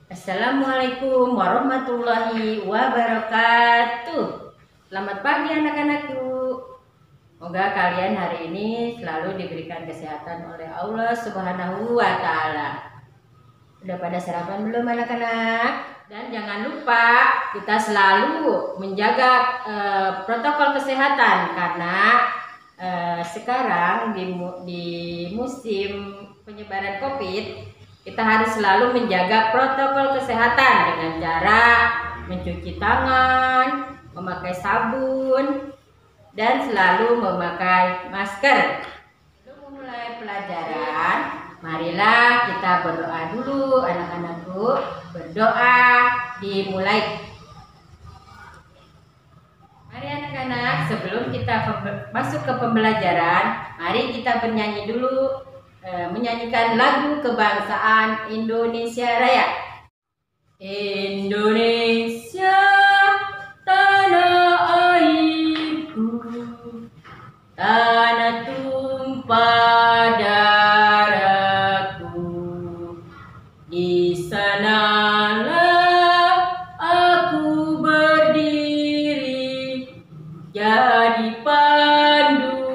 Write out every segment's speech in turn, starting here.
Assalamualaikum warahmatullahi wabarakatuh. Selamat pagi anak-anakku. Semoga kalian hari ini selalu diberikan kesehatan oleh Allah Subhanahu wa Ta'ala. Udah pada sarapan belum anak-anak? Dan jangan lupa kita selalu menjaga protokol kesehatan karena sekarang di musim penyebaran COVID, kita harus selalu menjaga protokol kesehatan dengan cara mencuci tangan, memakai sabun, dan selalu memakai masker. Sebelum memulai pelajaran, marilah kita berdoa dulu anak-anakku. Berdoa dimulai. Mari anak-anak, sebelum kita masuk ke pembelajaran, mari kita bernyanyi dulu. Menyanyikan lagu kebangsaan Indonesia Raya. Indonesia tanah airku, tanah tumpah darahku, di sanalah aku berdiri jadi pandu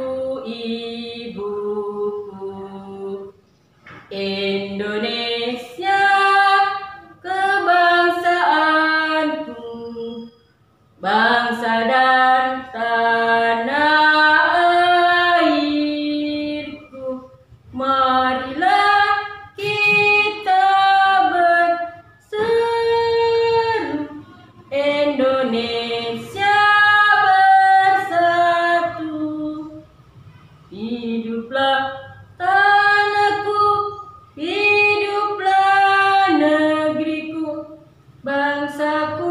Indonesia kebangsaanku, bangsa dan tanah airku. Marilah kita berseru, Indonesia bersatu. Hiduplah hiduplah negeriku, bangsaku,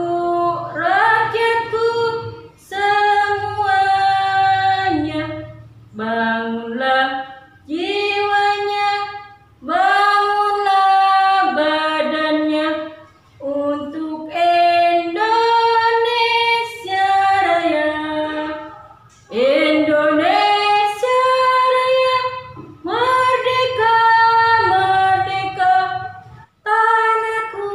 rakyatku, semuanya. Bangunlah jiwanya, bangunlah badannya untuk Indonesia Raya. Indonesia Raya, merdeka, merdeka, tanahku,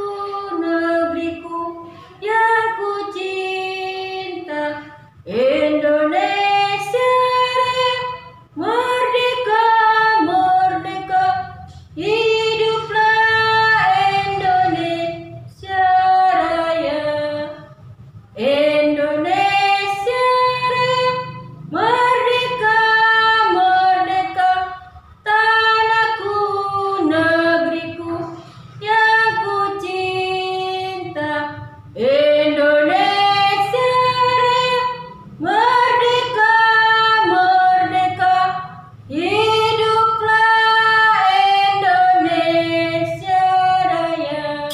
negeriku yang ku cinta. Indonesia Raya, merdeka, merdeka, hiduplah Indonesia Raya. Indonesia Raya, merdeka, merdeka, tanahku, negeriku yang ku cinta. Indonesia Raya, merdeka, merdeka, hiduplah Indonesia Raya.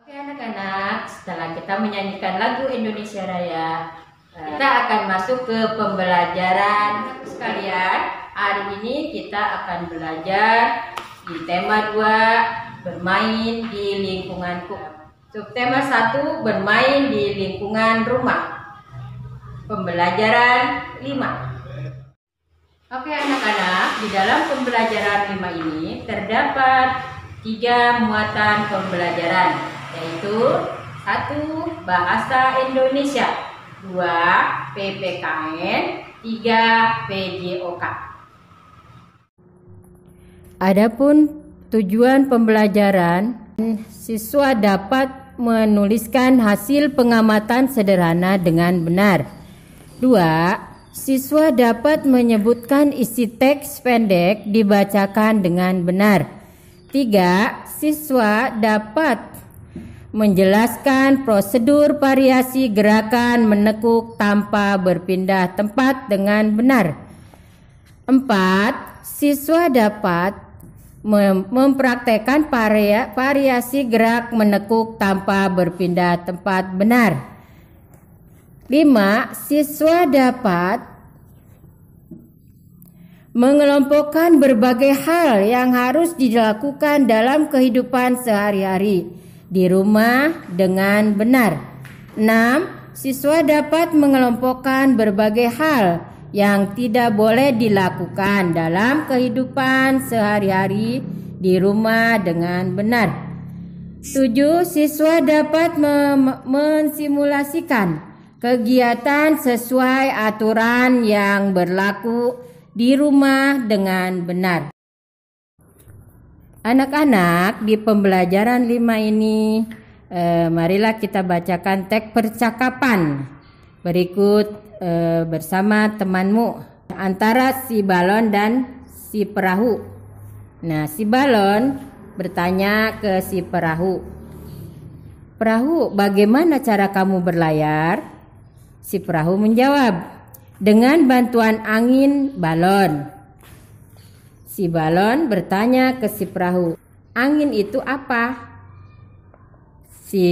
Oke anak-anak, setelah kita menyanyikan lagu Indonesia Raya, kita akan masuk ke pembelajaran sekalian. Hari ini kita akan belajar di tema 2, bermain di lingkunganku. Subtema 1, bermain di lingkungan rumah. Pembelajaran 5. Oke anak-anak, di dalam pembelajaran 5 ini terdapat 3 muatan pembelajaran, yaitu 1. Bahasa Indonesia, 2. PPKN, 3. PJOK. Adapun tujuan pembelajaran, siswa dapat menuliskan hasil pengamatan sederhana dengan benar. 2. Siswa dapat menyebutkan isi teks pendek dibacakan dengan benar. 3. Siswa dapat menjelaskan prosedur variasi gerakan menekuk tanpa berpindah tempat dengan benar. 4. Siswa dapat mempraktekkan variasi gerak menekuk tanpa berpindah tempat benar. 5. Siswa dapat mengelompokkan berbagai hal yang harus dilakukan dalam kehidupan sehari-hari di rumah dengan benar. 6. Siswa dapat mengelompokkan berbagai hal yang tidak boleh dilakukan dalam kehidupan sehari-hari di rumah dengan benar. 7. Siswa dapat mensimulasikan kegiatan sesuai aturan yang berlaku di rumah dengan benar. Anak-anak, di pembelajaran 5 ini marilah kita bacakan teks percakapan berikut bersama temanmu antara si balon dan si perahu. Nah, si balon bertanya ke si perahu, "Perahu, bagaimana cara kamu berlayar?" Si perahu menjawab, "Dengan bantuan angin balon." Si balon bertanya ke si perahu, "Angin itu apa?" Si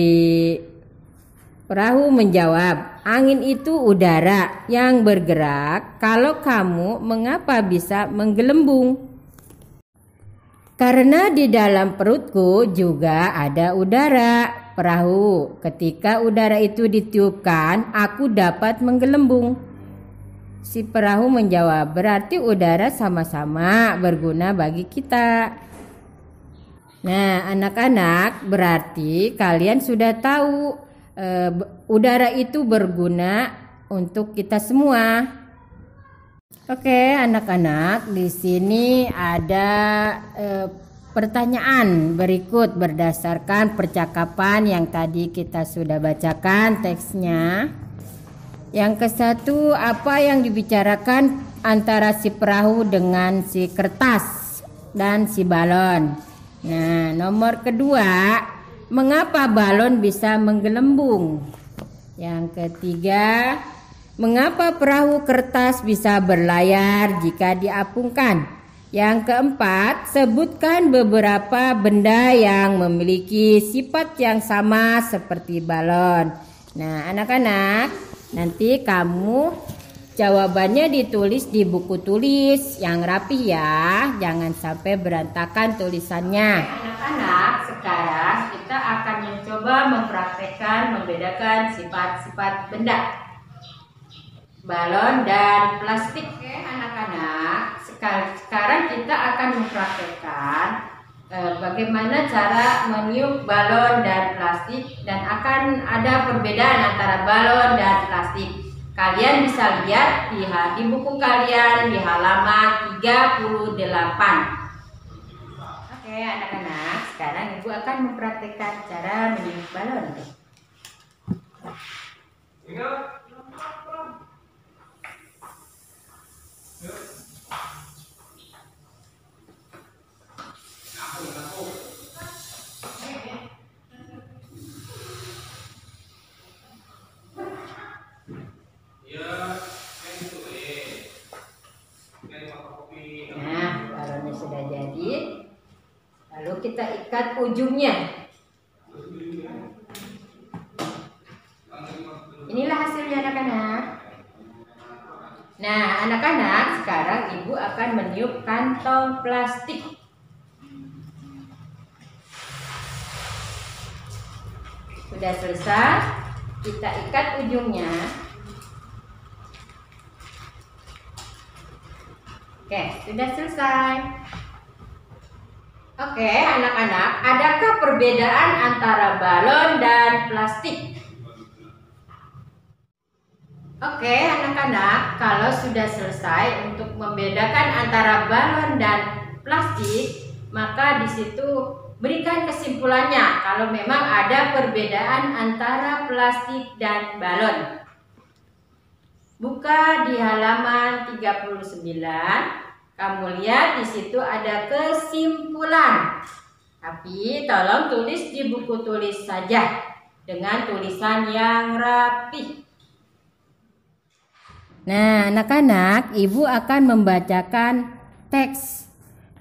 perahu menjawab, "Angin itu udara yang bergerak. Kalau kamu, mengapa bisa menggelembung?" "Karena di dalam perutku juga ada udara, perahu. Ketika udara itu ditiupkan, aku dapat menggelembung." Si perahu menjawab, "Berarti udara sama-sama berguna bagi kita." Nah, anak-anak, berarti kalian sudah tahu udara itu berguna untuk kita semua. Oke, anak-anak, di sini ada pertanyaan berikut berdasarkan percakapan yang tadi kita sudah bacakan teksnya. Yang ke-1, apa yang dibicarakan antara si perahu dengan si kertas dan si balon? Nah, nomor kedua, mengapa balon bisa menggelembung? Yang ketiga, mengapa perahu kertas bisa berlayar jika diapungkan? Yang keempat, sebutkan beberapa benda yang memiliki sifat yang sama seperti balon. Nah, anak-anak, nanti kamu jawabannya ditulis di buku tulis yang rapi ya, jangan sampai berantakan tulisannya. Anak-anak, sekarang kita akan mencoba mempraktekkan membedakan sifat-sifat benda balon dan plastik. Oke, anak-anak, sekarang kita akan mempraktekkan bagaimana cara meniup balon dan plastik, dan akan ada perbedaan antara balon dan plastik. Kalian bisa lihat di buku kalian di halaman 38. Oke, anak-anak, sekarang Ibu akan mempraktekkan cara meniup balon. Nah, balonnya sudah jadi. Lalu kita ikat ujungnya. Inilah hasilnya, anak-anak. Nah, anak-anak, sekarang Ibu akan meniup kantong plastik. Sudah selesai, kita ikat ujungnya. Oke, sudah selesai. Oke, anak-anak, adakah perbedaan antara balon dan plastik? Oke, anak-anak, kalau sudah selesai untuk membedakan antara balon dan plastik, maka di situ berikan kesimpulannya kalau memang ada perbedaan antara plastik dan balon. Buka di halaman 39. Kamu lihat di situ ada kesimpulan. Tapi tolong tulis di buku tulis saja dengan tulisan yang rapi. Nah, anak-anak, Ibu akan membacakan teks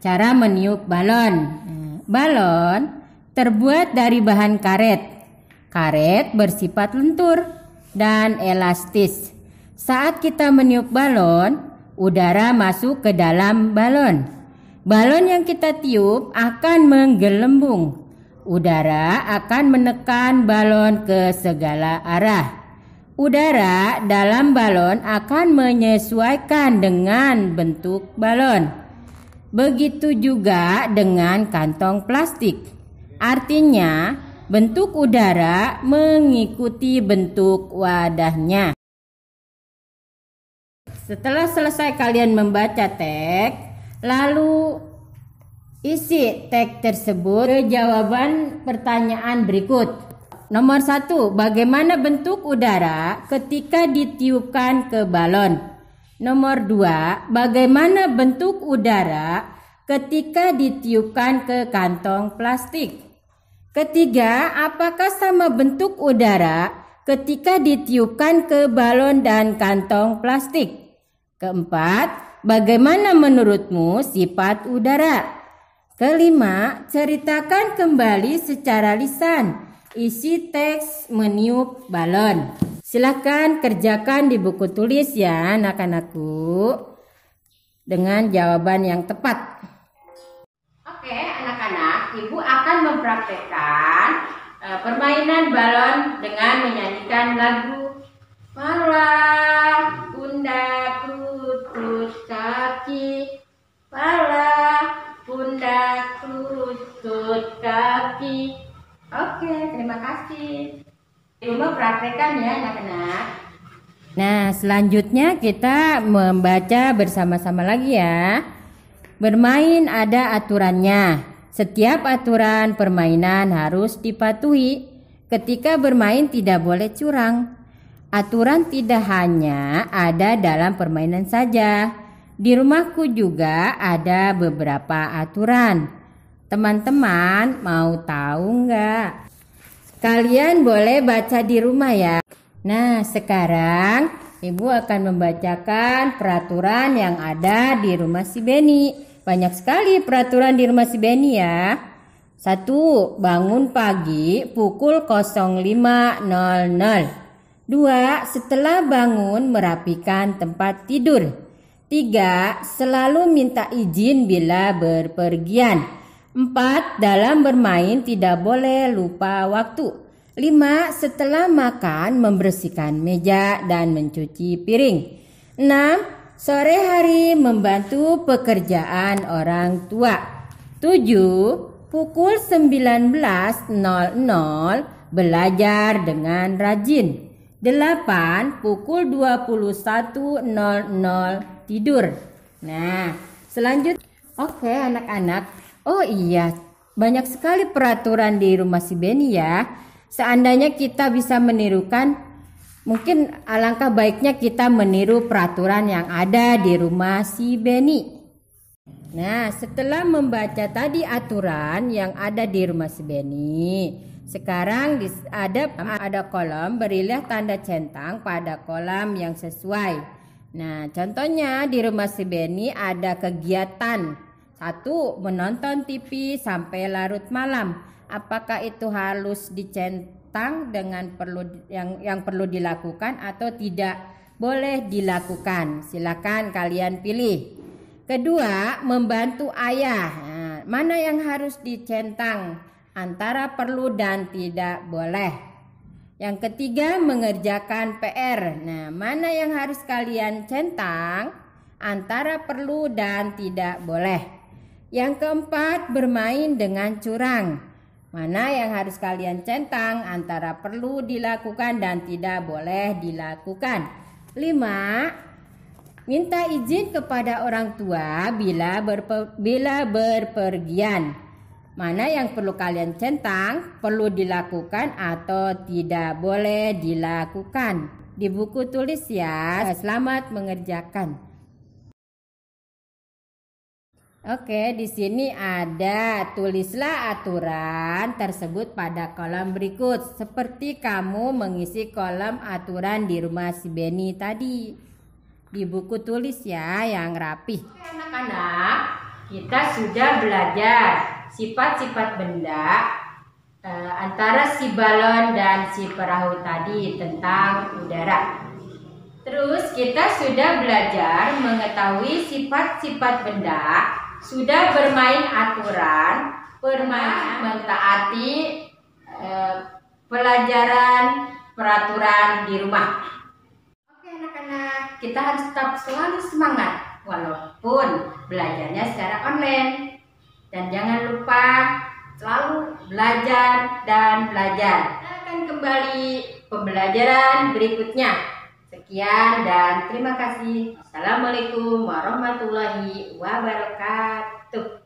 cara meniup balon. Balon terbuat dari bahan karet. Karet bersifat lentur dan elastis. Saat kita meniup balon, udara masuk ke dalam balon. Balon yang kita tiup akan menggelembung. Udara akan menekan balon ke segala arah. Udara dalam balon akan menyesuaikan dengan bentuk balon. Begitu juga dengan kantong plastik. Artinya, bentuk udara mengikuti bentuk wadahnya. Setelah selesai kalian membaca teks, lalu isi teks tersebut ke jawaban pertanyaan berikut. Nomor 1, bagaimana bentuk udara ketika ditiupkan ke balon? Nomor 2, bagaimana bentuk udara ketika ditiupkan ke kantong plastik? Ketiga, apakah sama bentuk udara ketika ditiupkan ke balon dan kantong plastik? Keempat, bagaimana menurutmu sifat udara? Kelima, ceritakan kembali secara lisan isi teks meniup balon. Silakan kerjakan di buku tulis ya anak-anakku dengan jawaban yang tepat. Oke anak-anak, ibu akan mempraktekkan permainan balon dengan menyanyikan lagu Pala, pundak, lutut, kaki. Pala, pundak, lutut, kaki. Oke, terima kasih. Ibu praktekkan ya anak-anak. Nah, selanjutnya kita membaca bersama-sama lagi ya. Bermain ada aturannya. Setiap aturan permainan harus dipatuhi. Ketika bermain tidak boleh curang. Aturan tidak hanya ada dalam permainan saja. Di rumahku juga ada beberapa aturan. Teman-teman mau tahu nggak? Kalian boleh baca di rumah ya. Nah, sekarang Ibu akan membacakan peraturan yang ada di rumah si Beni. Banyak sekali peraturan di rumah si Beni ya. 1. Bangun pagi pukul 05.00. 2. Setelah bangun merapikan tempat tidur. 3. Selalu minta izin bila berpergian. 4. Dalam bermain tidak boleh lupa waktu. 5. Setelah makan membersihkan meja dan mencuci piring. 6. Sore hari membantu pekerjaan orang tua. 7. Pukul 19.00 belajar dengan rajin. 8. Pukul 21.00 tidur. Nah, selanjutnya. Oke anak-anak. Oh iya, banyak sekali peraturan di rumah si Beni ya. Seandainya kita bisa menirukan, mungkin alangkah baiknya kita meniru peraturan yang ada di rumah si Beni. Nah, setelah membaca tadi aturan yang ada di rumah si Beni, sekarang ada kolom, berilah tanda centang pada kolom yang sesuai. Nah, contohnya di rumah si Beni ada kegiatan 1. Menonton TV sampai larut malam. Apakah itu harus dicentang dengan yang perlu dilakukan atau tidak boleh dilakukan? Silakan kalian pilih. Kedua, membantu ayah. Nah, mana yang harus dicentang? Antara perlu dan tidak boleh. Yang ketiga, mengerjakan PR. Nah, mana yang harus kalian centang? Antara perlu dan tidak boleh. Yang keempat, bermain dengan curang. Mana yang harus kalian centang? Antara perlu dilakukan dan tidak boleh dilakukan. 5. Minta izin kepada orang tua bila berpergian. Mana yang perlu kalian centang, perlu dilakukan atau tidak boleh dilakukan. Di buku tulis ya. Selamat mengerjakan. Oke, di sini ada tulislah aturan tersebut pada kolom berikut. Seperti kamu mengisi kolom aturan di rumah si Beni tadi. Di buku tulis ya yang rapih. Oke, anak-anak, kita sudah belajar sifat-sifat benda antara si balon dan si perahu tadi tentang udara. Terus kita sudah belajar mengetahui sifat-sifat benda, sudah bermain aturan, mentaati pelajaran peraturan di rumah. Oke anak-anak, kita harus tetap selalu semangat walaupun belajarnya secara online. Dan jangan lupa selalu belajar dan belajar. Kita akan kembali pembelajaran berikutnya. Sekian dan terima kasih. Assalamualaikum warahmatullahi wabarakatuh.